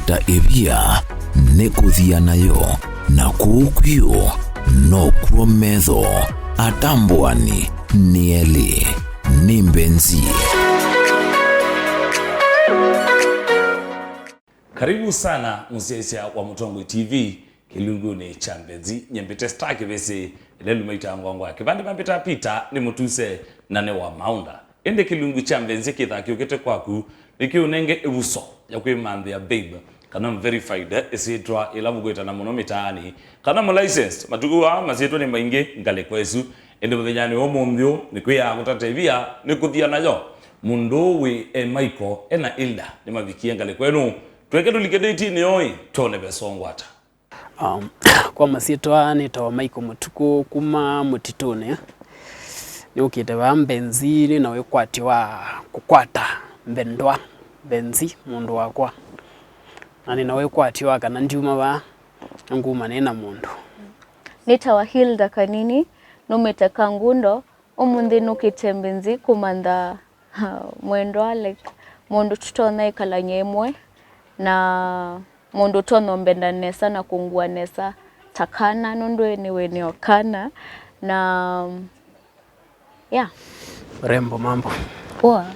kweta evia nekuthia nayo na kuukwiyo no kuometho atambuani nieli ni Mbenzi. Karibu sana msiaisia wa Mutongwe TV kilunguni cha Mbenzi nyembete staki vese lelu maita ngongwa kibande mapita pita ni mutuse nane wa maunda ende kilungu cha Mbenzi kithaki ukete kwaku nikiunenge ebuso ya kwimandhi ya babe kana verified esitwa ilabu gweta na muno mitaani kana mu license matukuwa masitwa ni maingi ngale kwesu ende muthanyani wo munthio nikwiya gutatevia nikuthia nayo mundu wi Michael ena Hilda ni mavikie ngale kwenu tweke tulikedeti ni oi tone besongwata. Kwa masitwa nitawa Michael Mutuku kuma mutitune ni ukite wa Mbenzi na wekwati wa kukwata mbendwa Mbenzi mundu wakwa na nina wekwati wa kana njuma wa nguma nena mundu nitawa Hilda kanini numeteka ngundo umundi nukite Mbenzi kumanda mwendwa like mundu tutona ikala nyemwe na mundu tono mbenda nesa na kungua nesa takana nundu niwe ni okana na yeah rembo mambo poa.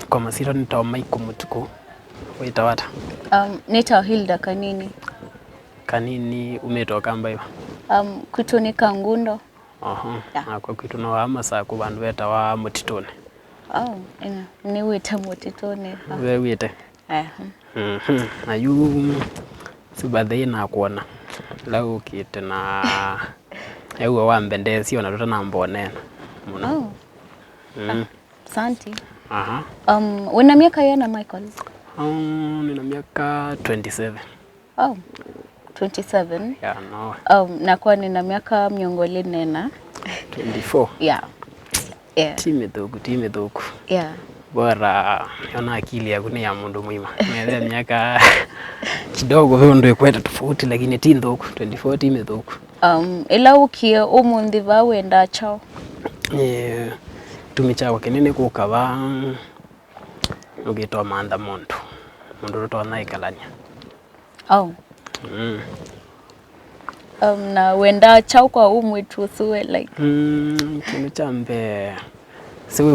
Kwa masito nitawa Michael Mutuku waitawata nitawa Hilda kanini umetoka mbayo kutunika ngundo yeah. Kwa kwitu no amasa ku bandu beta wa mutitone ni wita mutitone we wite na yu sibadhe na kuona lau kite na ewe wa Mbendezi ona tota na mbonena muno santi wena miaka yana Michael? Nina miaka 27. 27? Yeah, no. Na kwa nina miaka miongoli nena 24. Yeah. Time dogu. Yeah. Bora yona akili ya kuni ya mundu mwima. Mwelea miaka kidogo vyo ndo kweta tofauti lakini ti ndogo 24 time dogu. Ila ukie umundi va wenda chao? Tumichawa kenene kukava ugitoa manda mundu roto anaikalanya. Na wenda chao kwa umwitu suwe like kimichambe siwe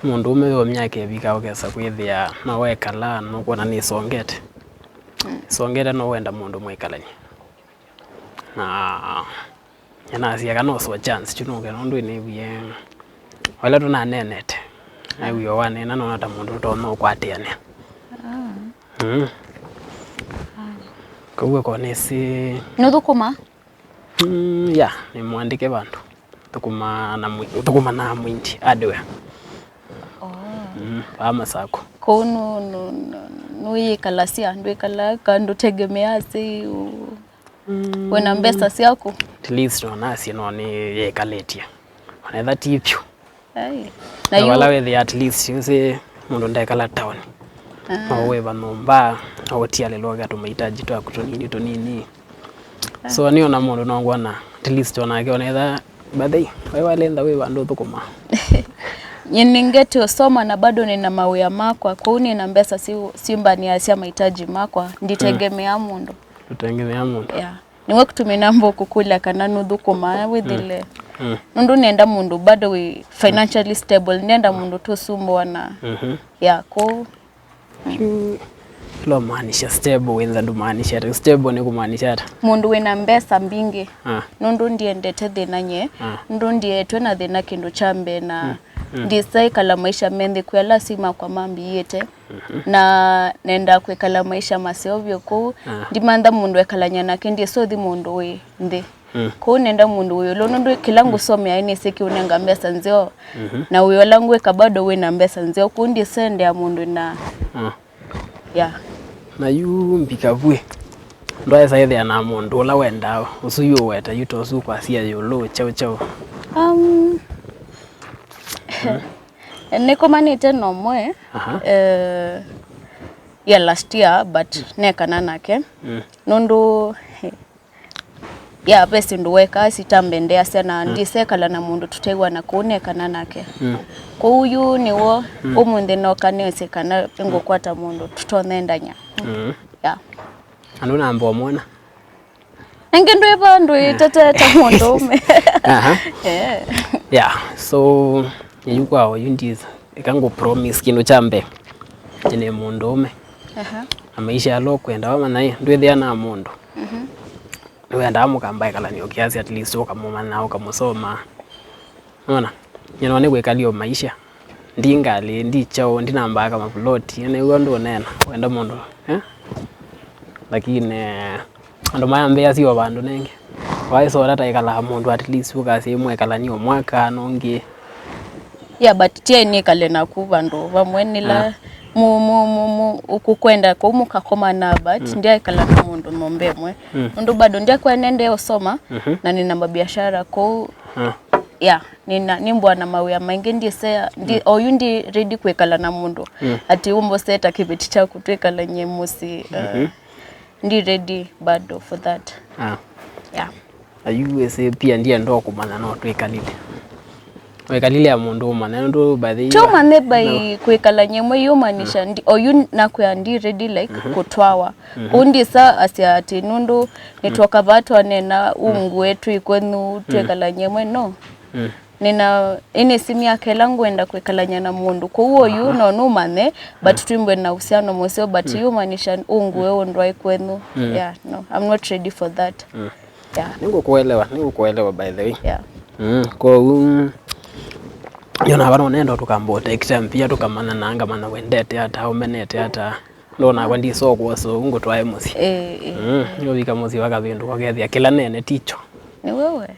mundume wa myaka ebika ogesa kwithia na wekala no kuona ni songete songete no wenda mundu mwikalanya na yana asiaga no so chance chunuke no ndu ni bie wala tuna nenete na uyo wane na no ta mundu to no kwatiane kwa kwa nesi no thukuma ya ni mwandike bandu thukuma na mwindi adwe ama sako kono no yikalasia ndo ikala kandu tegemea si wena mbesa siako at least no nasi no ni yekaletia wanatha tipyo na wala we at least you mundu ndekala town we banomba otiale loga tumehitaji tu akutonini so niona mundu nongwana at least onake onetha badai we walenda we bandu thukuma Nyeningeti osoma na bado nina mawia makwa kuuni na mbesa simba ni asia mahitaji makwa nditegemea mundu yeah niwe kutumina mbo kukula kana nuthukuma withile nundu nenda mundu bado we financially stable nenda mundu tu sumbo na yeah ko lo maanisha stable wenza ndo maanisha stable ni kumaanisha mundu wena mbesa mbingi nundu ndiendete thina nye nundu ndietwe na thina kindu chambe na ndisai kala maisha mendi kwela sima kwa mambi yete na nenda kwekala maisha maseovyo ko ndimanda mundu ekalanya nake ndiye sothi mundu we ndi ko nenda mundu uyo lo nundu kilangu some aine seki unenga mbesa nzeo na uyo langu ekabado we na mbesa nzeo kundi sende ya mundu na yeah na yu mbikavwe ndo esa yethe na mundu la wenda usuyo weta yutosu kwa sia yolo chao niko manite no mwe ya last year but nekana nake nundu ya besi nduweka sitambendea sana ndisekala na mundu tutegwa na kuonekana nake kwa uyu niwo umunde no kanesekana ngokwata mundu tutonendanya ya anu namba mwana engendo ebandu itata mundu ume yeah so yukwa yundiza ikango promise kindu chambe ine mundu ume amaisha alo kwenda wama naye ndwethia na mundu wenda amukamba ikalani kiasi at least ukamuma na ukamusoma unaona nyana ne gwekalio maisha ndingali ndicho ndinamba kama plot ene undo nena wenda mundu lakini ando mayambe asio bandu nenge waiso data ikala mundu at least ukasi mwekalani omwaka nongi yeah but tie ni kale na kubandu bamwenila ukukwenda ko mukakoma na but ndia ikala na mundu nombemwe ndo bado ndia kwa nende osoma na nina mabiashara ko yeah nimbwa na mawe maingi ndise ndi oyundi ready kwekala na mundu ati umbo seta kibeti cha kutwekala nyemusi ndi ready bado for that yeah ayuwese pia ndia ndo kumana no twekalile wekalile ya mundu umana ndo baadhi choma nebai kwekala nyemwe yomanisha ndi oyu nakwa ndi ready like kutwawa undi sa asiati nundu nitwaka batu anena ungu wetu ikwenu twekala nyemwe no nina ine simi yake langu enda kwekalanya na mundu kwa huo yu no numane but tuimbwe na uhusiano moseo but yomanisha ungu wewe ndo ikwenu yeah no I'm not ready for that yeah ningo kuelewa by the way yeah kwa yona bana nendo tukambo take time pia tukamana nanga mana wendete hata umenete hata ndona kwa ndiso kwa so ngo twae musi yo bika musi wakabindu kwagethia kila nene ticho ni wewe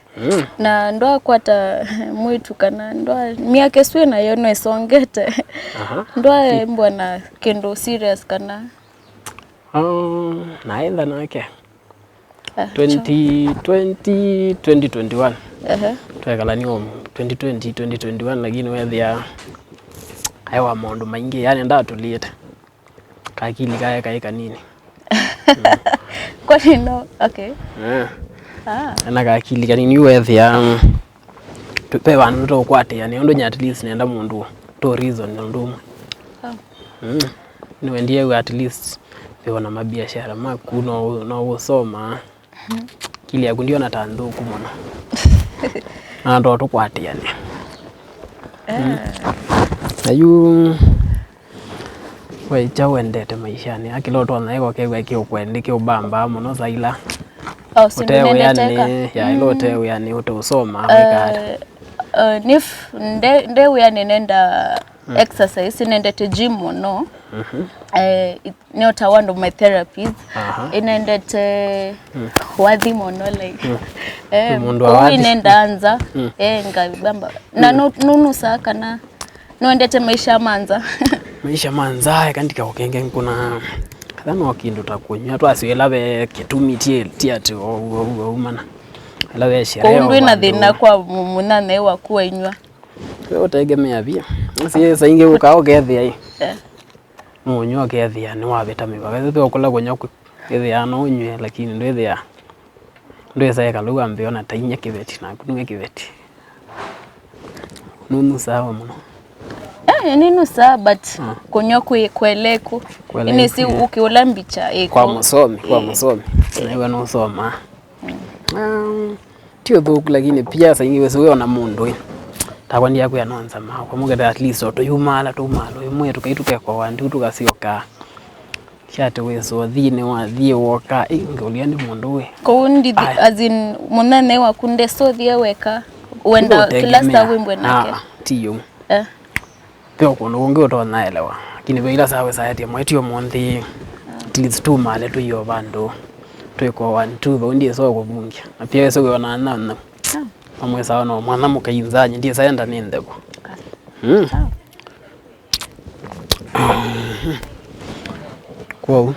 na ndoa kwata mwitu kana ndoa miaka swe na yono isongete ndoa mbona kendo serious kana naenda nake 2021 twekalani 2021 lakini wethia aiwa maundu maingi yani ndatulite kakili kaya kai kanini kwa nino okay ana kakili kanini wethia tupe bandu to kwate yani ndo at least nenda mundu to reason ndo ni wendie at least beona mabiashara makuno no usoma kili ya kundio na tanduku mona na ndo tukwate yani ayu wecha wendete maishani akiloto naiko kewe kiukwendike ubamba muno zaila sindu yani ya ilote yani utosoma wekata nif nde yani nenda exercise nendete gym no one of my therapies inendete wadhi mono like nenda anza ngabamba na nunu saka na noendete maisha manza maisha manza kandika ukenge kuna kadhano wakindu takunywa tu asiwelabe kitumi tiati umana alawe sherehe kwa na dhina kwa munane wa kuwa inywa utegemea pia si sainge ukaogethia hii munyo gethia ni wabeta mibaga zipe okula gonya gethia no nywe lakini ndwethia ndweza kaluga mbiona tainya kibeti na kunwe kibeti nunu sawa muno ninu sawa but kunyo kueleku ini si ukiula mbicha iko kwa musomi na iwe no soma tio dhuku lakini pia sainge wewe na mundu takwandi yako yanonza mawa kwa mugeta at least oto yumala tumalo imwe tukaituke kwa wandi tukasioka shate weso thine wa thie woka ingoli ndi mundu we kundi azin munane wa kunde so thie weka wenda kila saa wimbwe nake tiyo pio kono kunge utona elewa lakini bila sawa sayati mwetio monthi at least tumale tu yo bando tweko 1 2 ndi so ko bungia na pia so yona na amwe sawa no mwana mukayinzanye ndiye sayenda nindego kwa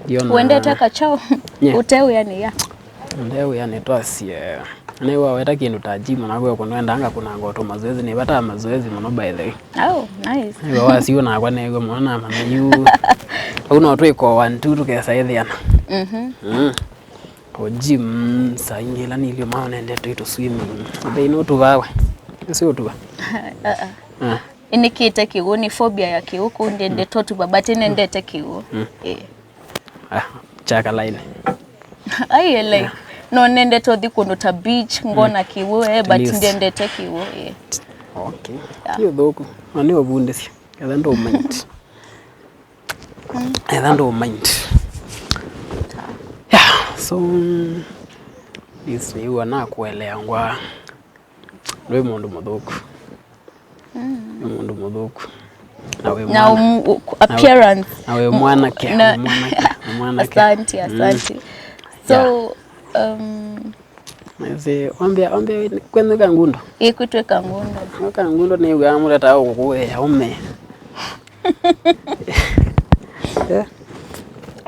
diona wende taka chao uteu yani ya ndeu yani twasie ne waweta kindu tajima na gwe kunwenda anga kuna ngoto mazoezi ni bata mazoezi muno by the way nice iwe wasio na kwa nego mwana manayu una twiko 1 2 tukesa ithiana ko gym sa ingela ni ilio maana ndete to swimming they know to bawe sio tu inikite kiu ni phobia ya kiu kundende totu babati nendete kiu chaka line ai like no nende to di kuno ta beach ngona kiu but ndendete kiu okay hiyo doko ani obundesi kadha ndo mind so this ni wana kuelea ngwa lwe mundu muthuku mundu muthuku na appearance nawe mwanake asante so Mese ombia kwenu kangundo ikutwe kangundo ni ugamura ta ukuwe ume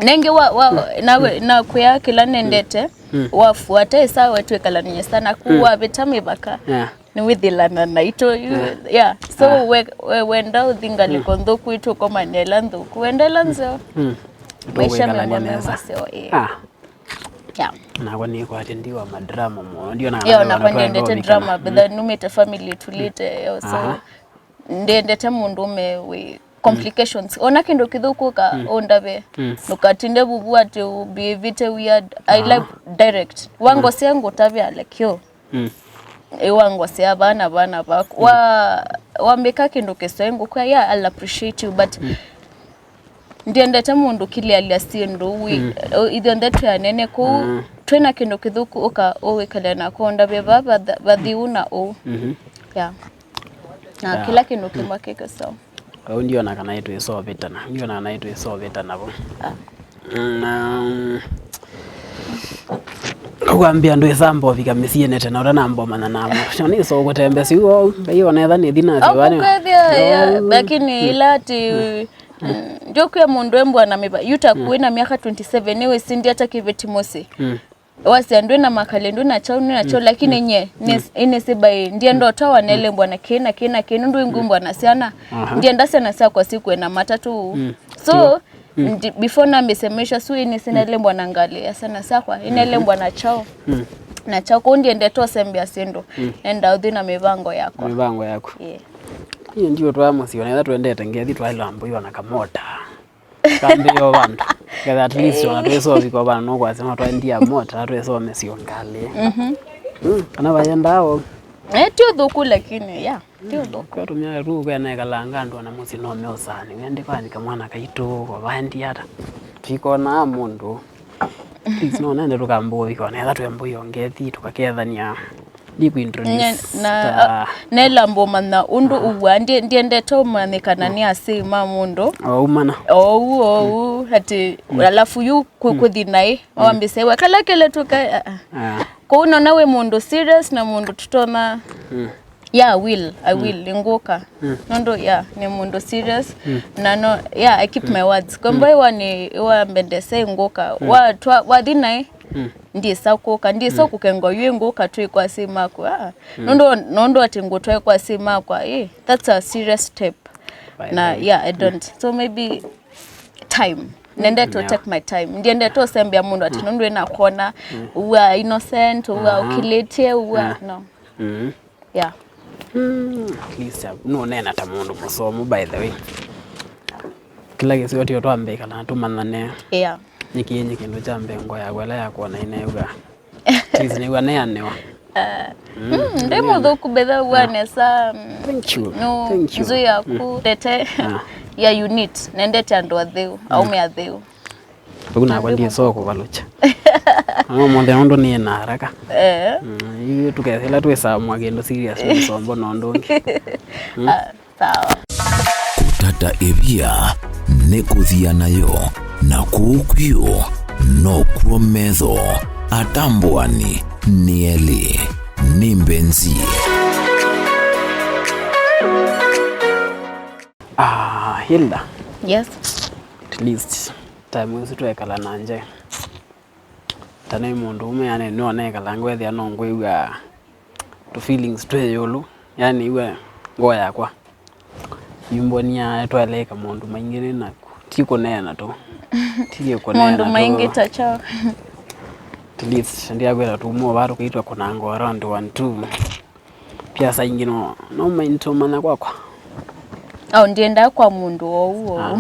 nenge nawe na kuya kila nendete wafuata sawa twekala ninye sana kuwa betame baka ni withilana naito so wenda uthinga likondo kwitu kwa manela nduku wendela nzo maisha mema sio na kwani kwa atendiwa madrama mo ndio na kwani ndete drama but numete family tulite so ndete mundu we complications ona kindo kithuku ka ondabe nukatinde bubu ati be vite weird I like direct wango sengo tabia like yo wango sia bana bako wa meka kindo kesengo kwa I'll appreciate you but ndete mundu kile aliasindo we either ndete anene ko twena kindo kithuku oka owekale na ko ondabe baba badhiuna na kila kindo kimwake so au ndio na kana yetu isoveta bo na kuambia ndo sambo vika misiene tena ora nambo mana namo shoni so gutembesi hiyo na thani thina ziwane lakini ilati njoku ya mundu embwa na miba yuta kuina miaka 27 niwe sindi hata kiveti mosi wasi andwe na makalendo na chao lakini nye inese bai ndiye ndo tawa nele mbwana kena ndu ngumbwa na siana ndiye ndase na saa kwa siku na matatu so before na mesemesha su inese na lembwa na ngali sana saa kwa inelembwa na chao na chao ko ndiye ndeto sembia sindo enda udhi na mivango yako hiyo ndio twamosiona twendete ngethi twalambo yona kamota kambiyo bantu kada at least wana tweso biko bana no kwasema twandia mota tweso mesio ngale kana bayendao tio thuku lakini tio thuku tumia ru kwene kalanga ndo na musi no meosani ngende kwanika mwana kaito kwa bandi hata tiko na mundu please no nende tukambo biko na twembo yongethi tukakethania liku introduce na nelambo mana undu uwa ndiye ndeto manikana ni asima mundu umana hati alafu yu kukudhinai wambise wakala kele tuka ko unaona we mundu serious na mundu tutona I will linguka nondo ni mundu serious na no I keep my words komboy wa mbendese nguka wa dhinai ndiye sako kengo yengo katwe kwa sima kwa nondo atingotwe kwa sima kwa that's a serious step na I don't so maybe time nende to take my time ndiende to sembia mundu ati nondo ina kona uwa innocent uwa ukilete uwa no at least no nena ta mundu musomo by the way kila kesi watu watwambe kana tumanane nikienye kindu cha mbengo ya gwela ya kuona ineuga tizi ni wane anewa ndemo thuku betha wane sa thank you nzu ya ku tete ya unit nendete andu atheu au me atheu kuna kwa ndiye soko balucha mwende ndo ni na haraka hiyo tukethela twesa mwagendo serious msombo nondongi sawa kutata ebia nekuthia nayo na kukwio no kuometho atambwani nieli ni Mbenzi Hilda yes at least time wewe twekala nanje tane mundu ume yani no nekala ngwethia no ngwiga to feelings tweyulu yani iwe ngo yakwa yimbonia twaleka mundu maingine na tiko nena to tiko nena mundu maingi tacho at least ndia gwera tumo baro kaitwa kuna ngo around 1-2 pia saa ingine no mind mana kwakwa au ndienda kwa mundu huo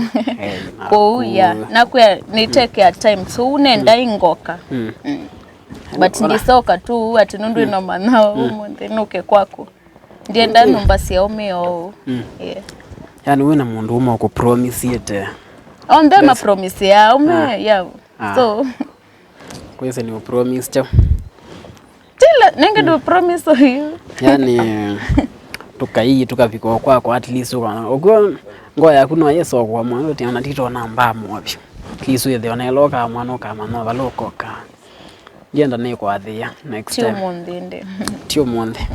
kwa ya na kwa ni take your time so unaenda ingoka but ndisoka tu ati nundu ino manao mundu nuke kwako ndienda numba cia umeo yeah yani wena mundu uma ko promise yete on them a promise ya ume ya so kwese ni promise cha tila nenge do promise you yani tukaviko kwako at least uko ngoya kuno yeso kwa mwana tiana tito namba mwapi kisu yethe oneloka mwana kama no balokoka yenda ne kwa thia next time tio monde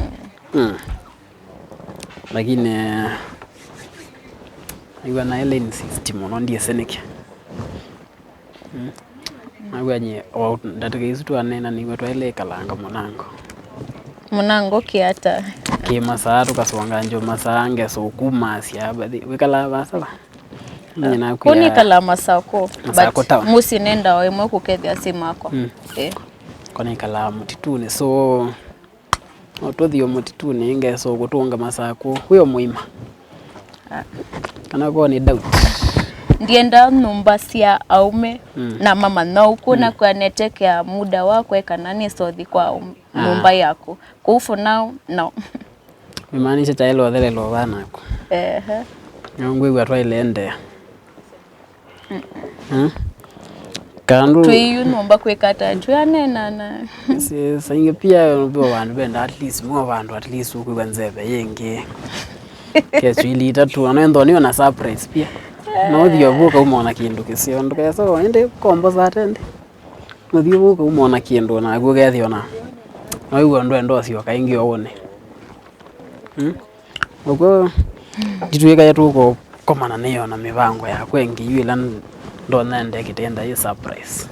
lakini iwa na ile system no ndiye seneke agwanye o ndataka isu tu anena ni wetwa ile kalanga munango kiata masaa tukasonga njo masaa ngeso kuma sia bathi wikala basaba nyina kwa kuni kala masako but musi nenda wemwe kukethia simako kone kala mutitune so otothio mutitune ngeso gutunga masako huyo muima kana kwa ni doubt ndienda numba cia aume na mama no kuna kwa neteke ya muda wako kana ni sothi kwa numba yako kufu now no imaanisha tailo thele lo bana ko nyongwe gwatwa ilende kandu tuyu numba kwekata tuyanena na singe pia ndo bantu benda at least mo bantu at least ukwanzebe yenge kesu ilita tu anendo niyo na surprise pia no dio buka umona kindu kisio ndo so ende kombo za tende no dio buka umona kindu na gugethio no igo ndo sio kaingi one uko ditweka yetu komana niyo na mibango ya kwengi yila ndo nende kitenda ye surprise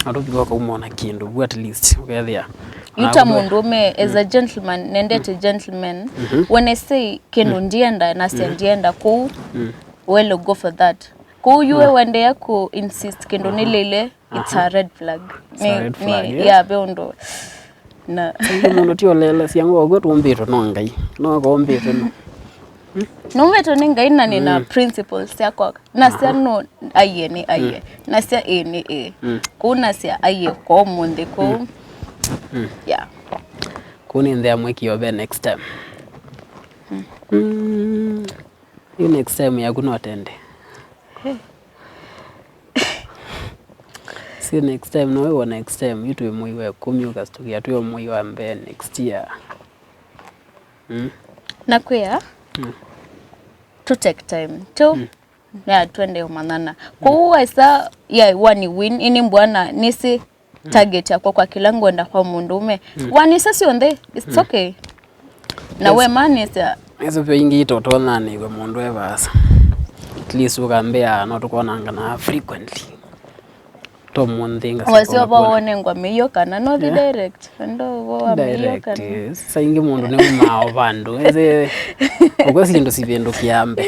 adobiwa ko umona kindu at least ugethia yuta mundume as a gentleman nendete gentleman when I say kenu ndienda na ndienda ku well go for that ku yuwe wende yako insist kendo nilele it's a red flag ni ya beundo na mundo tio lela siango go tumbito no ngai no go mbito no meto ningai na nina principles yako na sia no aye ni aye na sia ni kuna sia aye ko munde ko yeah kuni ndea mweki yobe next time you next time ya kuno atende si next time no we next time you to mwiwe kumyuka stokia tu mwiwa mbe next year na kwea to take time to ya twende umanana kwa isa ya wani win ini mbwana nisi target yako kwa kilango enda kwa mundume wani sasi onde it's okay na we manisa eso pyo ingi totona ni kwa mundu evasa at least ukambea no tukonanga na frequently to mundinga wasio baone ngwa meyo kana no the direct ndo wa meyo kana sasa ingi mundu ne mao bandu eze ugosi ndo sivendo kiambe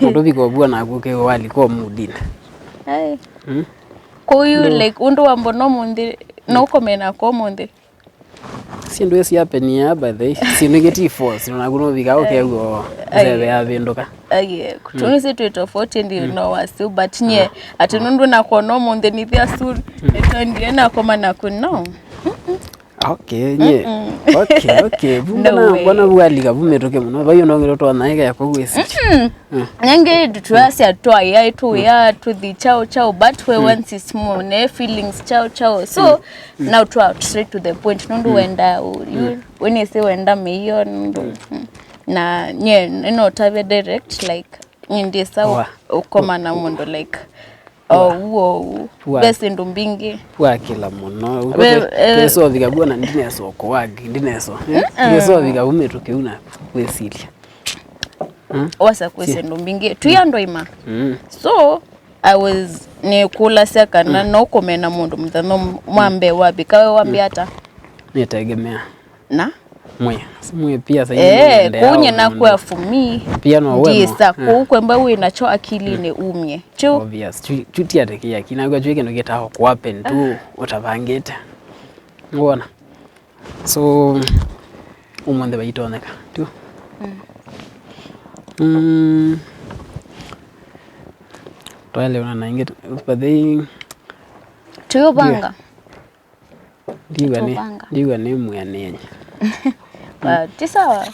ndo biko bwana kuke wali ko mudina koyu like undu wambo no mundi no komena ko mundi sindu esi happen ya by the sinigeti force na kuno bika okay go zebe ya bindoka kutuni se to tofauti ndi no wasu but nye atunundu na ko no mundi ni thia su eto ndiye na koma na kuno okay nye okay bwana bwali kabumetoke muno bayo nongero to naika yako gwesi nyange dutuasi atwa ya tu ya to the chao but we once is more ne feelings chao so now to out straight to the point nundu wenda you when you say wenda meyo nundu na nye no tave direct like ndi sawa ukoma na mundo like bese ndo mbingi wa kila muno keso vigabua na ndineso ko wagi ndineso keso vigabume tukiuna kwesilia wasa kwese ndo mbingi tuyando ima so I was ni kula sekana no komena mundu mthano mwambe wabi kawe wambi hata nitegemea na mwe pia sasa kunye na kwa fumi pia no wewe ndisa kwamba we nacho akili ne umye chu obvious chuti atekia kinagwa chweke no geta kwa pen tu utavangeta ngona so umande baitoneka tu toile una nainget upade tuyo banga ndiga ni mwenenye tisawa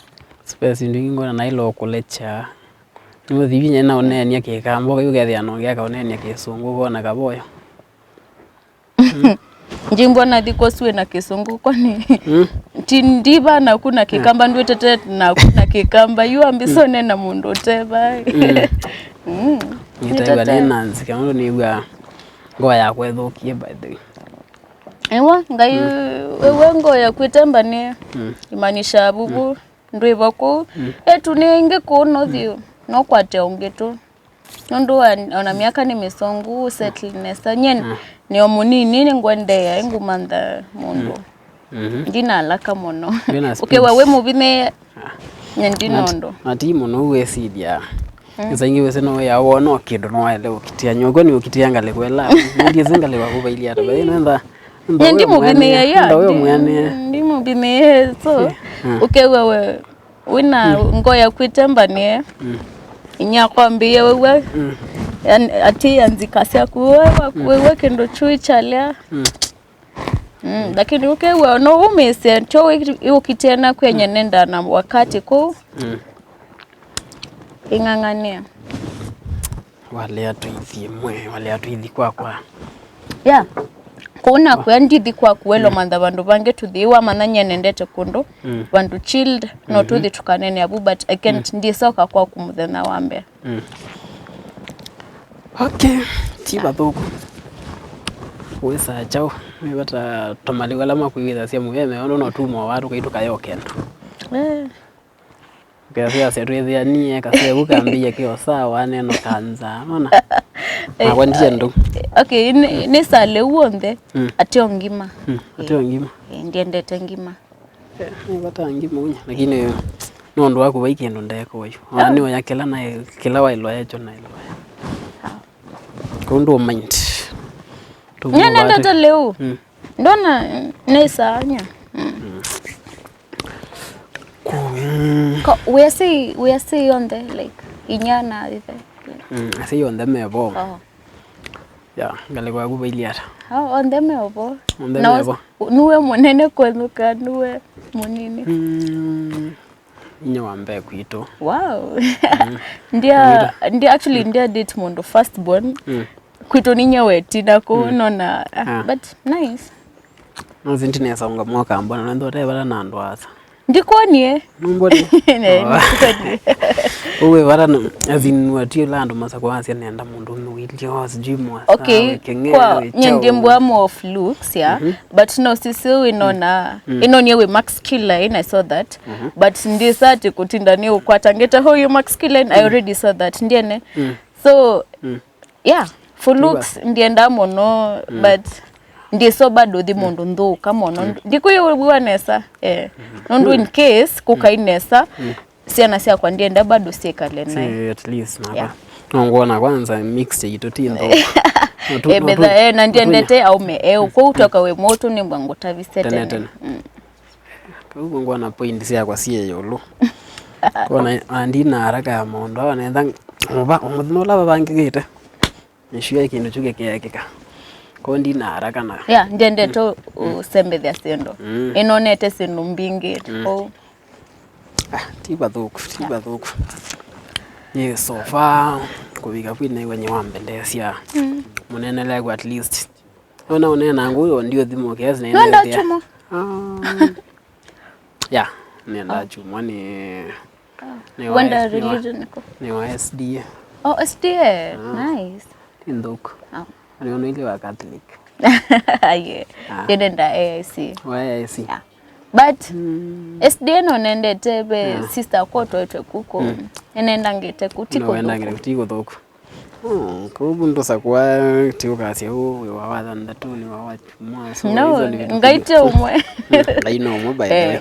space ndingo na ilo kulecha niwe thibinya na onenia kikambo yugethe anongea kaonenia kisungu bona kaboyo njimbo na dikoswe na kisungu kwani tindiba na kuna kikamba ndwetete na kuna kikamba yu ambisone na mundu teba nitaiba nenanzi kama niwa ngoya yakwethukie by the way ewa ngai wewe ngoya kwitemba ni imanisha bubu ndwiba ku etu ni inge kuno thio no kwate ungetu nondu ona miaka ni misongu settleness nyen ni omunini ni ngwende ya ngumanda mundu ndina alaka mono ukewa we mubine nyendi nondo ati muno wesidia nzaingi wese no ya wono kindu no ele ukitia nyogo ni ukitia ngale kwela ndi zingale wa kubaili ata bayi nenda nyendi mubine ya ndi mubine so ukewa we wina ngoya kwitemba ni inya kwambie wewe ati anzikasya kuwewe kendo chui chalia lakini ukewa no umese cho ukitena kwenye nenda na wakati ku ingangania wale atuithi mwe wale atuithi kwa yeah kuna kwendithi kwa kuwelo manda bandu bange tuthiwa mananya nendete kundu bandu chilled no tuthi tukanene abu but I can't ndisoka kwa kumuthena wambe okay tiba thuku wesa chao mebata tomali wala makuiwitha cia muweme ono no tumo watu kaituka yokendo Kaya setwethia nie kase bukambia kio sawa neno kanza unaona akwandie ndo okay ni sale uonde atio ngima ndiendete ngima bata ngima unya lakini no ndo wako baikendo ndeko wayo ani oyakela na kila wailo yacho na ilo kondo mind nyana ndo leo ndona nesanya we see on the like inyana ite I see on the mebo ya ngale kwa kubailia on the mebo nuwe munene kwenuka nuwe munini nyawambe kwito wow ndia actually ndia date mondo first born kwito ninyewe tina kunona but nice nozintinesa unga mwaka mbona ndo tebala nandwaza ndikonie numboni uwe varana azinwa tio lando masakwa asia nenda mundu mwilio sijimwa okay kwa nyendembwa more of looks yeah but no sisi winona inonyewe masculine I saw that but ndisati kutindani ukwatangeta hoyo masculine I already saw that ndiene so yeah for looks ndienda mono but ndiso bado di mundu nthuka mono ndikuyo bwanesa nondu in case kukainesa siana cia kwa ndienda bado siekale nae at least na ngona kwanza mix yetu tindo betha na ndiendete au me uko utoka we moto ni mwangu tavisete kwa ngona point cia kwa sie yolo kona andina haraka ya mondo anaenda no laba bangigite nishuye kindu chuke kiyakika kondi na haraka na yeah ndende to usembethia sendo inonete sinu mbingi tiba thuku ye sofa kubiga kwine wenye wambendesia munene lego at least ona unena nguyo ndio thimo kiasi na nenda chumo yeah nenda chumo ni wanda religion niko ni wa SDA SDA nice tinduku ni ile wa Catholic yeah nenda AIC yeah but SDA no nende tebe sister koto etwe kuko enenda ngete kutiko no enda ngete kutiko thuku kubundo sakwa tiko kasi we wawadha ndatu ni wawachu mwa so no ngaite umwe I know mo by the way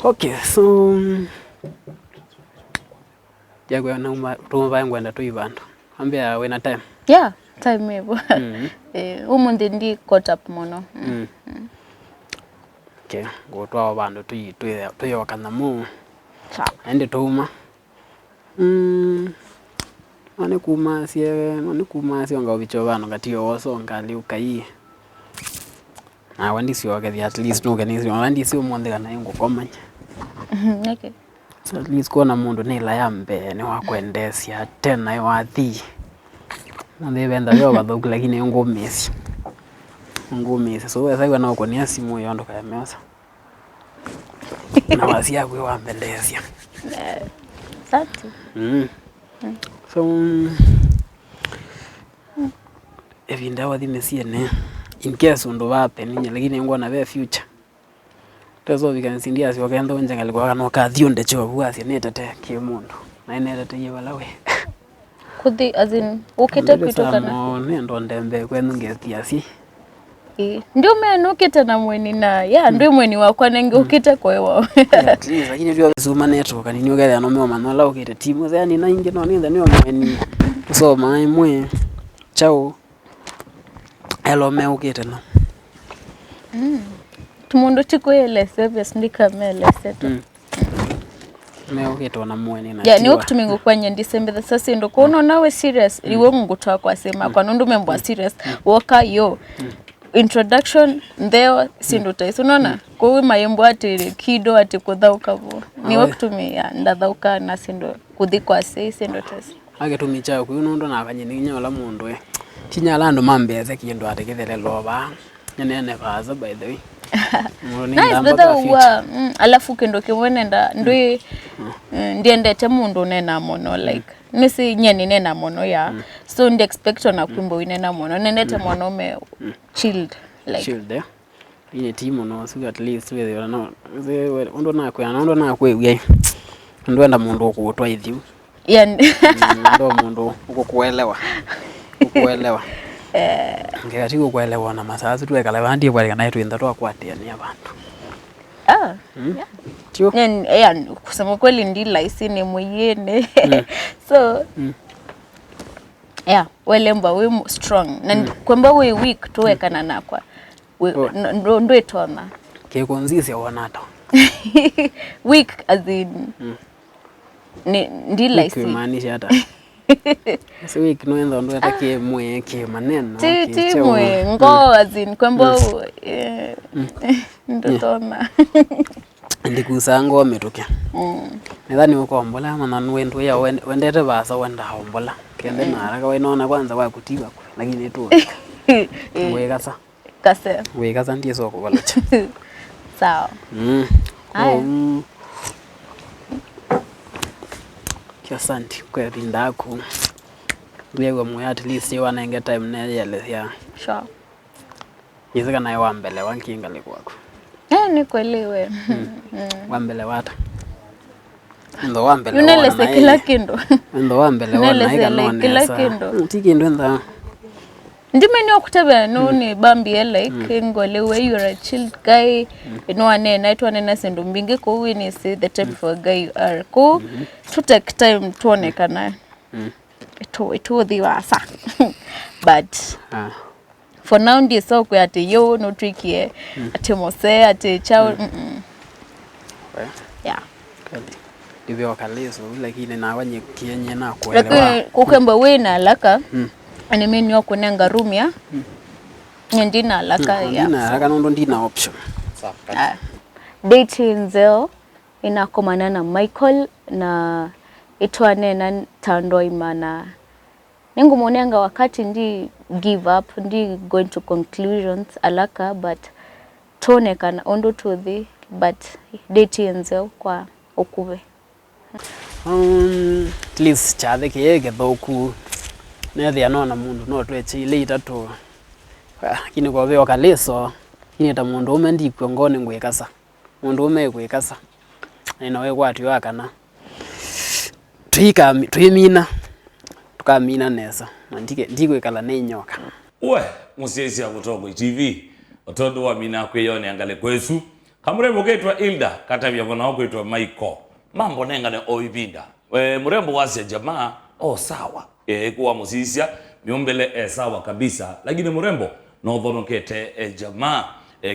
Okay, so jagwa na tumva ngwenda tuivando ambia wena time Yeah, time ebo. Umundi ndi caught up mono. Okay, go twa bandu tuyokana mu Sawa. ende tuma mane kumasie nga bicho bano ngatiyo woso ngali ukai na wandi siyoke at least no kanisi wandi si umonde kana ingo komanya. Okay. So at least kuona mundu nila yambe ni wakwendesia tena yawathi mundu benda yo bathuku lakini ngumisi so wewe sasa na ukonia simu yondo kaya mesa na wasia kwe wambendesia Asante. So evinda wathi mesiene in case undu vape ninye lakini ngona ve future tezo vikansindia si wakenda unje ngalikuwa kana kathionde cho bwasi netete kimundu na netete yewalawe Kuthi as in ukite kutoka na no ndo ndembe kwenu ngestiasi ndio meno ukite na mweni na ndio mweni wakwa nenge ukite kwa wewe lakini ndio zuma network kanini ugetha no mema no la ukite timu yani na inge no nitha ni mweni so mai mwe chao elo me ukite no tumundo chikoele service ndikamele seto me ukite na mweni na ya ni okutumingo kwanye December sasa ndo kuona nawe serious iwe ngutwa kwa sema kwa ndo membo serious woka yo introduction ndeo sindo taiso unaona kwa mayembo ati kido ati kuthauka bo ni okutumia ndathauka na sindo kuthikwa sei sindo taiso age tumicha ku ndo na kanye ninya wala mundu tinyala ndo mambeze kindu atekethele loba nene baza by the way nice dada wa alafu kendo kiwonenda ndui ndiendete mundu nena mono like nisi nyeni nena mono ya so ndi expect na kwimbo inena mono nenete mwanaume chilled like chilled ine timu no so at least we no ndo na kwe ndwenda mundu okutwa ithiu ndo mundu ukukuelewa ngati kukuelewa na masazi tuwekala bandi bwali kana twinda twakwatia ni abantu yeah tio kusema kweli ndila isini muyene so welemba we strong na kwamba we weak tuwekana nakwa ndo etona ke konzisi wanato weak as in ni ndila isini kumaanisha hata so weak no endo ndo atake mwe ke maneno ti mwe ngo as in kwamba ndo tona ndikusango metuke nadhani uko ombola mana nwendo ya wendete basa wenda ombola kende naraka wainona kwanza wa kutiba lakini tu wegasa kase wegasa ndiye soko balacha sawa kiasanti kwa rindako wewe mwe at least wanainga time na yale ya sure yizika naye wambele wankinga likwako ni kweliwe wambele wata ndo wambele unelese kila kindo ndo wambele wana kila kindo tikindo nda ndime ni okutebe no ni bambi like ngolewe you are a chilled guy no ane naitwa nena sendo mbinge ko wini say the type of guy you are ko to take time tuonekana ito diwasa but for now ndi so kwa ati yo no tricky ati mose ati chao yeah ndivyo kaleso lakini na wanye kienye na kuelewa lakini kukemba we na alaka anime ni okunenga room ya ndina alaka ya ndina alaka ndo ndina option sawa dating zeo inakomana na Michael na itwane na tando imana ningu monenga wakati ndi give up ndi going to conclusions alaka but tonekana ondo to the but dating zeo kwa okuve at least chade kege boku nethi anona mundu no twechi later to kini kwa veo kaleso kini ta mundu ume ndikwe ngone ngwekasa mundu ume kwekasa ina we kwatu yakana twimina tukamina nesa ndikwe kala nenyoka we musiesia kutoka TV otondo wa mina kweyone angale kwesu Kamurembo ketwa Hilda katabia bona kwetwa Michael. Mambo nengane oibinda. Murembo wasi jamaa sawa. Kuwa musisia miombele sawa kabisa. Lakini murembo no dhonokete jamaa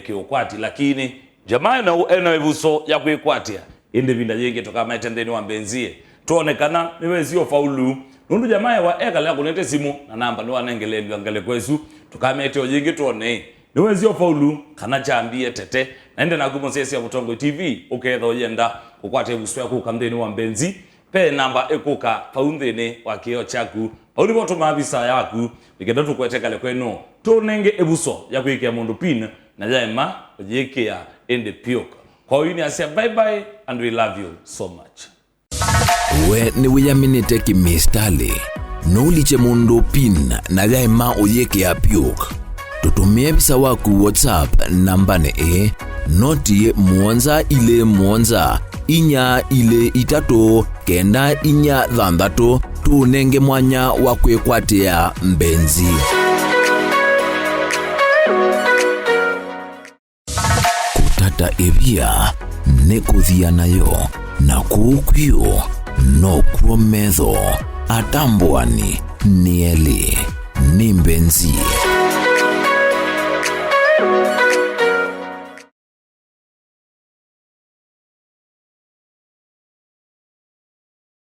kiukwati, lakini jamaa na ebuso ya kuikwatia inde binda yenge toka maitendeni wa Mbenzi tuonekana niwezio faulu nundu jamaa wa eka la kunete simu na namba ni wanengele ngale kwesu tukamete oyingi tuone niwezio faulu kana chambie tete naende na gumo ya Mutongo TV uketha oyenda ukwate buswa ku kamdeni wa Mbenzi pe namba ekuka paundene wa kio chaku pauli boto mabisa yaku bigenda tukwete kale kweno tonenge ebuso ya kuikia mundu pin na jaima ojekea ende pioka. Kwa hiyo ni bye bye and we love you so much. We ni wiyaminite kimistali nuliche mundu pin na jaima ojekea pioka. Tutumie bisa waku WhatsApp nambane noti muonza ile muonza inya ile itato kenda inya dhandato tunenge mwanya wakwekwatia Mbenzi. Kutata ebia nekuthia nayo na kukwio no kuometho atambwani ni Mbenzi.